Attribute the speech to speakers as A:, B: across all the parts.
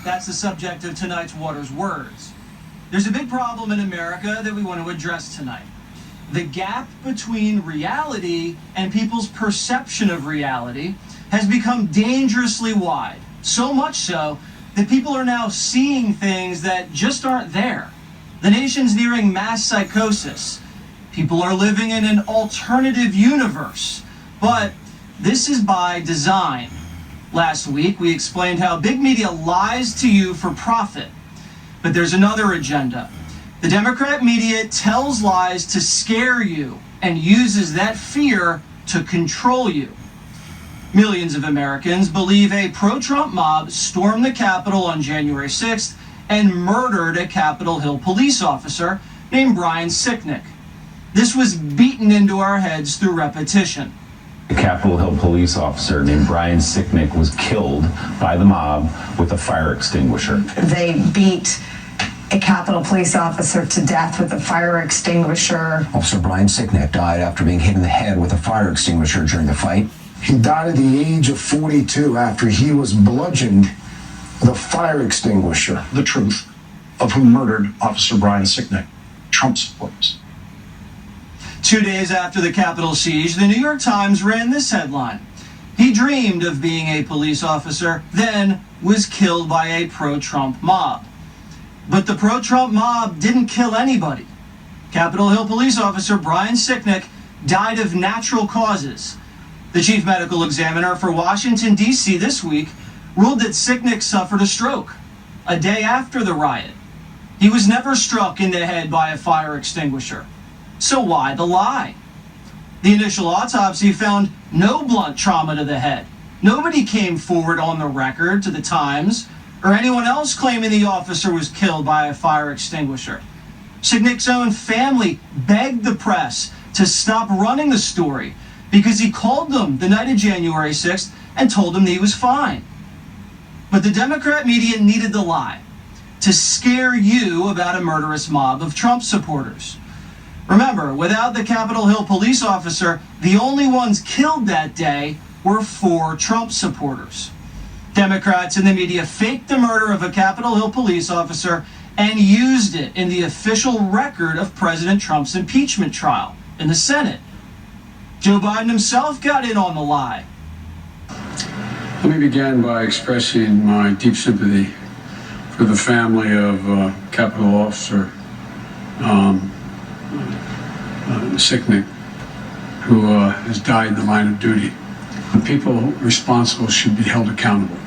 A: That's the subject of tonight's Waters Words. There's a big problem in America that we want to address tonight. The gap between reality and people's perception of reality has become dangerously wide. So much so that people are now seeing things that just aren't there. The nation's nearing mass psychosis. People are living in an alternative universe. But this is by design. Last week, we explained how big media lies to you for profit. But there's another agenda. The Democrat media tells lies to scare you and uses that fear to control you. Millions of Americans believe a pro-Trump mob stormed the Capitol on January 6th and murdered a Capitol Hill police officer named Brian Sicknick. This was beaten into our heads through repetition.
B: A Capitol Hill police officer named Brian Sicknick was killed by the mob with a fire extinguisher.
C: They beat a Capitol police officer to death with a fire extinguisher.
D: Officer Brian Sicknick died after being hit in the head with a fire extinguisher during the fight.
E: He died at the age of 42 after he was bludgeoned with a fire extinguisher.
F: The truth of who murdered Officer Brian Sicknick, Trump supporters.
A: 2 days after the Capitol siege, the New York Times ran this headline. He dreamed of being a police officer, then was killed by a pro-Trump mob. But the pro-Trump mob didn't kill anybody. Capitol Hill police officer Brian Sicknick died of natural causes. The chief medical examiner for Washington, D.C. this week ruled that Sicknick suffered a stroke a day after the riot. He was never struck in the head by a fire extinguisher. So why the lie? The initial autopsy found no blunt trauma to the head. Nobody came forward on the record to the Times or anyone else claiming the officer was killed by a fire extinguisher. Sicknick's own family begged the press to stop running the story because he called them the night of January 6th and told them he was fine. But the Democrat media needed the lie to scare you about a murderous mob of Trump supporters. Remember, without the Capitol Hill police officer, the only ones killed that day were 4 Trump supporters. Democrats in the media faked the murder of a Capitol Hill police officer and used it in the official record of President Trump's impeachment trial in the Senate. Joe Biden himself got in on the lie.
G: Let me begin by expressing my deep sympathy for the family of Capitol Officer Sicknick, who has died in the line of duty. The people responsible should be held accountable.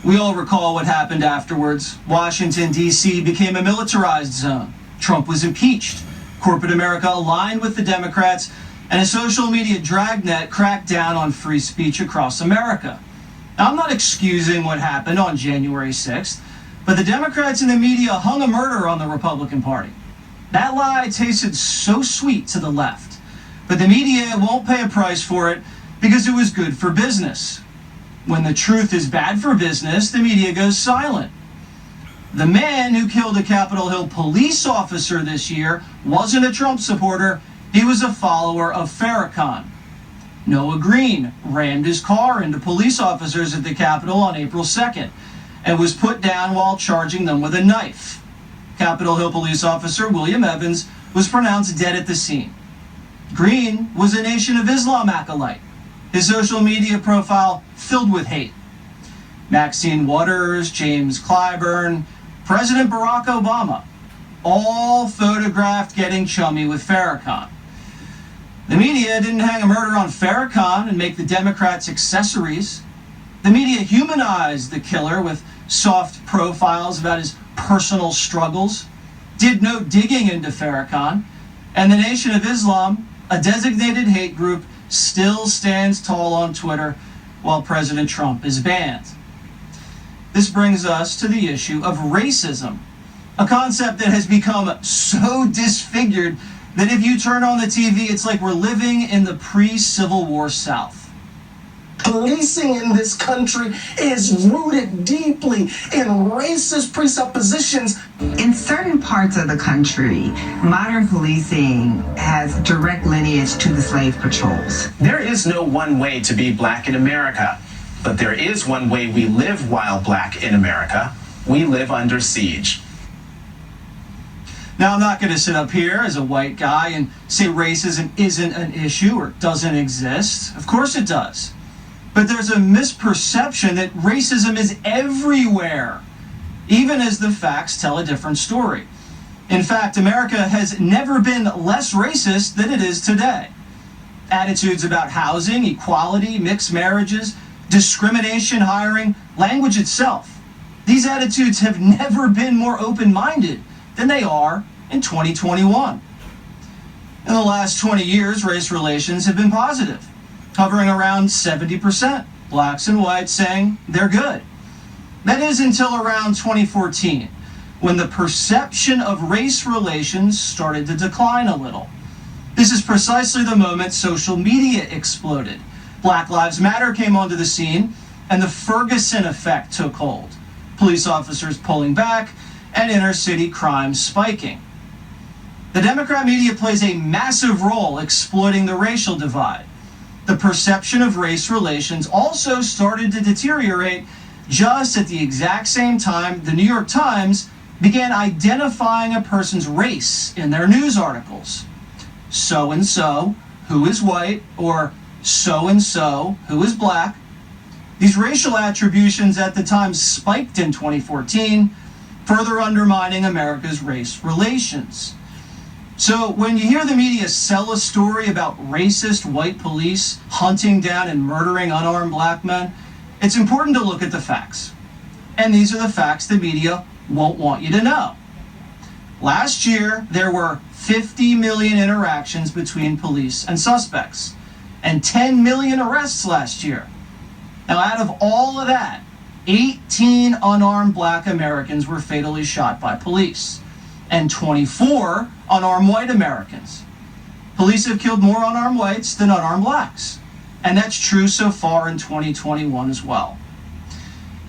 A: We all recall what happened afterwards. Washington, D.C. became a militarized zone. Trump was impeached. Corporate America aligned with the Democrats, and a social media dragnet cracked down on free speech across America. Now, I'm not excusing what happened on January 6th, but the Democrats and the media hung a murder on the Republican Party. That lie tasted so sweet to the left, but the media won't pay a price for it because it was good for business. When the truth is bad for business, the media goes silent. The man who killed a Capitol Hill police officer this year wasn't a Trump supporter, he was a follower of Farrakhan. Noah Green rammed his car into police officers at the Capitol on April 2nd and was put down while charging them with a knife. Capitol Hill police officer William Evans was pronounced dead at the scene. Green was a Nation of Islam acolyte, his social media profile filled with hate. Maxine Waters, James Clyburn, President Barack Obama, all photographed getting chummy with Farrakhan. The media didn't hang a murder on Farrakhan and make the Democrats accessories. The media humanized the killer with soft profiles about his personal struggles, did no digging into Farrakhan, and the Nation of Islam, a designated hate group, still stands tall on Twitter while President Trump is banned. This brings us to the issue of racism, a concept that has become so disfigured that if you turn on the TV, it's like we're living in the pre-Civil War South.
H: Policing in this country is rooted deeply in racist presuppositions.
I: In certain parts of the country, modern policing has direct lineage to the slave patrols.
J: There is no one way to be black in America. But there is one way we live while black in America. We live under siege.
A: Now, I'm not going to sit up here as a white guy and say racism isn't an issue or doesn't exist. Of course it does. But there's a misperception that racism is everywhere, even as the facts tell a different story. In fact, America has never been less racist than it is today. Attitudes about housing, equality, mixed marriages, discrimination, hiring, language itself. These attitudes have never been more open-minded than they are in 2021. In the last 20 years, race relations have been positive, hovering around 70%, blacks and whites saying they're good. That is until around 2014, when the perception of race relations started to decline a little. This is precisely the moment social media exploded. Black Lives Matter came onto the scene, and the Ferguson effect took hold. Police officers pulling back, and inner city crime spiking. The Democrat media plays a massive role exploiting the racial divide. The perception of race relations also started to deteriorate just at the exact same time the New York Times began identifying a person's race in their news articles. So-and-so, who is white, or so-and-so, who is black. These racial attributions at the time spiked in 2014, further undermining America's race relations. So when you hear the media sell a story about racist white police hunting down and murdering unarmed black men, it's important to look at the facts. And these are the facts the media won't want you to know. Last year, there were 50 million interactions between police and suspects, and 10 million arrests last year. Now, out of all of that, 18 unarmed black Americans were fatally shot by police, and 24 unarmed white Americans. Police have killed more unarmed whites than unarmed blacks, and that's true so far in 2021 as well.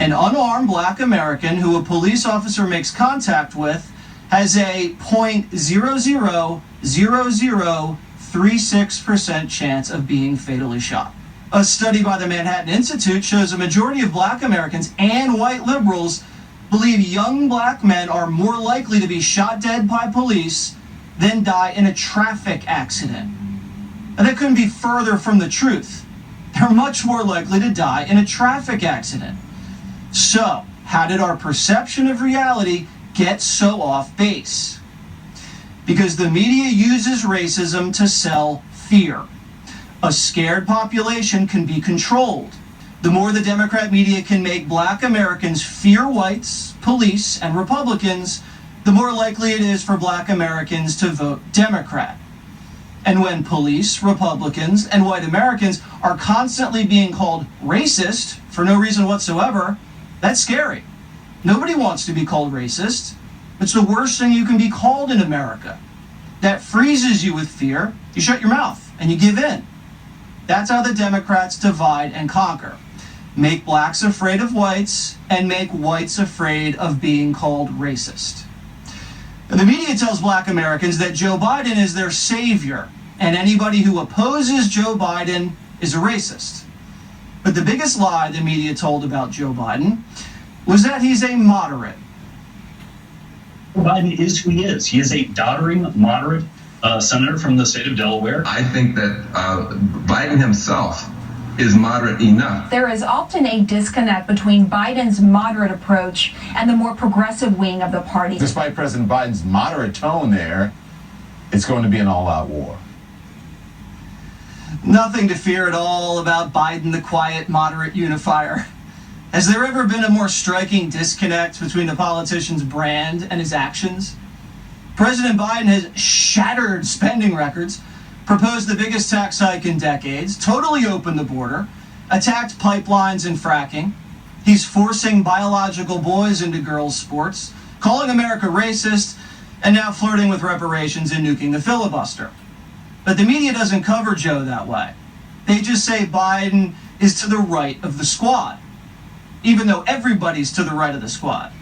A: An unarmed black American who a police officer makes contact with has a 0.000036% chance of being fatally shot. A study by the Manhattan Institute shows a majority of black Americans and white liberals believe young black men are more likely to be shot dead by police than die in a traffic accident. And that couldn't be further from the truth. They're much more likely to die in a traffic accident. So, how did our perception of reality get so off base? Because the media uses racism to sell fear. A scared population can be controlled. The more the Democrat media can make black Americans fear whites, police, and Republicans, the more likely it is for black Americans to vote Democrat. And when police, Republicans, and white Americans are constantly being called racist for no reason whatsoever, that's scary. Nobody wants to be called racist. It's the worst thing you can be called in America. That freezes you with fear. You shut your mouth and you give in. That's how the Democrats divide and conquer. Make blacks afraid of whites and make whites afraid of being called racist. And the media tells black Americans that Joe Biden is their savior, and anybody who opposes Joe Biden is a racist. But the biggest lie the media told about Joe Biden was that he's a moderate.
K: Biden is who he is. He is a doddering, moderate senator from the state of Delaware.
L: I think that Biden himself is moderate enough.
M: There is often a disconnect between Biden's moderate approach and the more progressive wing of the party.
N: Despite President Biden's moderate tone there, it's going to be an all-out war.
A: Nothing to fear at all about Biden, the quiet, moderate unifier. Has there ever been a more striking disconnect between a politician's brand and his actions? President Biden has shattered spending records, proposed the biggest tax hike in decades, totally opened the border, attacked pipelines and fracking. He's forcing biological boys into girls' sports, calling America racist, and now flirting with reparations and nuking the filibuster. But the media doesn't cover Joe that way. They just say Biden is to the right of the squad, even though everybody's to the right of the squad.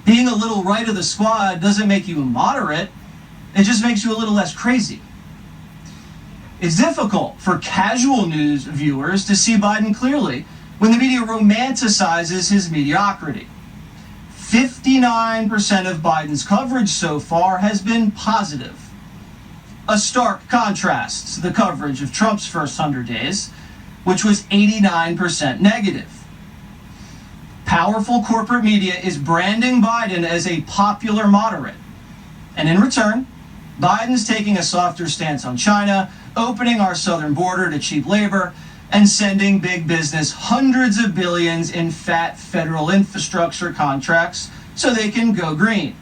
A: Being a little right of the squad doesn't make you moderate, it just makes you a little less crazy. It's difficult for casual news viewers to see Biden clearly when the media romanticizes his mediocrity. 59% of Biden's coverage so far has been positive. A stark contrast to the coverage of Trump's first 100 days, which was 89% negative. Powerful corporate media is branding Biden as a popular moderate. And in return, Biden's taking a softer stance on China, opening our southern border to cheap labor, and sending big business hundreds of billions in fat federal infrastructure contracts so they can go green.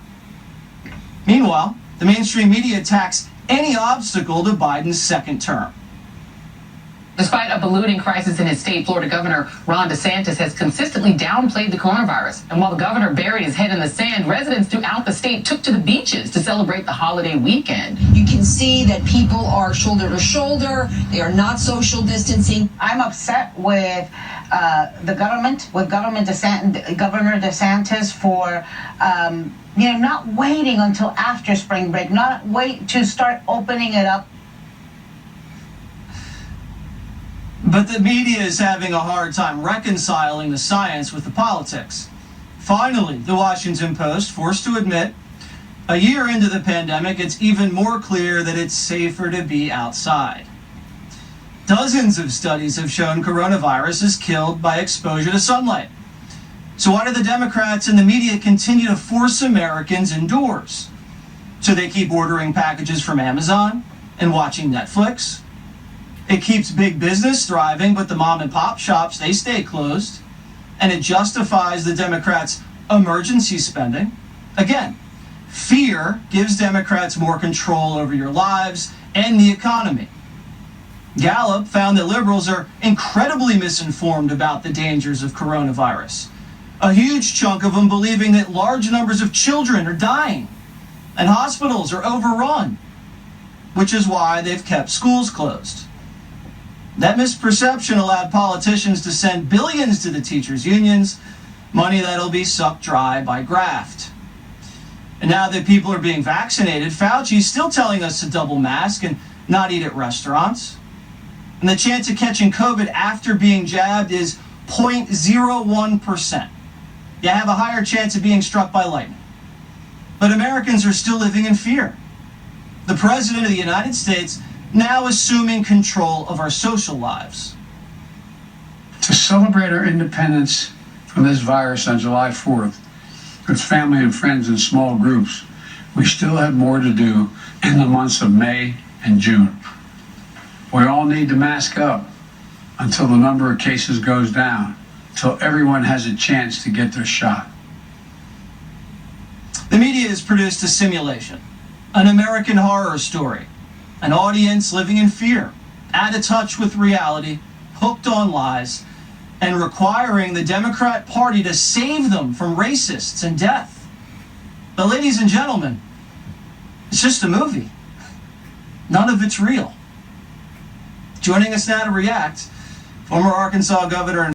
A: Meanwhile, the mainstream media attacks any obstacle to Biden's second term.
O: Despite a ballooning crisis in his state, Florida Governor Ron DeSantis has consistently downplayed the coronavirus. And while the governor buried his head in the sand, residents throughout the state took to the beaches to celebrate the holiday weekend.
P: You can see that people are shoulder to shoulder. They are not social distancing.
Q: I'm upset with the government, with Governor DeSantis for not waiting until after spring break, not wait to start opening it up.
A: But the media is having a hard time reconciling the science with the politics. Finally, the Washington Post forced to admit, a year into the pandemic, it's even more clear that it's safer to be outside. Dozens of studies have shown coronavirus is killed by exposure to sunlight. So why do the Democrats and the media continue to force Americans indoors? So they keep ordering packages from Amazon and watching Netflix? It keeps big business thriving, but the mom and pop shops, they stay closed. And it justifies the Democrats' emergency spending. Again, fear gives Democrats more control over your lives and the economy. Gallup found that liberals are incredibly misinformed about the dangers of coronavirus. A huge chunk of them believing that large numbers of children are dying and hospitals are overrun, which is why they've kept schools closed. That misperception allowed politicians to send billions to the teachers' unions, money that'll be sucked dry by graft. And now that people are being vaccinated, Fauci's still telling us to double mask and not eat at restaurants. And the chance of catching COVID after being jabbed is 0.01%. You have a higher chance of being struck by lightning. But Americans are still living in fear. The President of the United States now assuming control of our social lives.
G: To celebrate our independence from this virus on July 4th, with family and friends in small groups, we still have more to do in the months of May and June. We all need to mask up until the number of cases goes down, until everyone has a chance to get their shot.
A: The media has produced a simulation, an American horror story, an audience living in fear, out of touch with reality, hooked on lies, and requiring the Democrat Party to save them from racists and death. But ladies and gentlemen, it's just a movie. None of it's real. Joining us now to react, former Arkansas Governor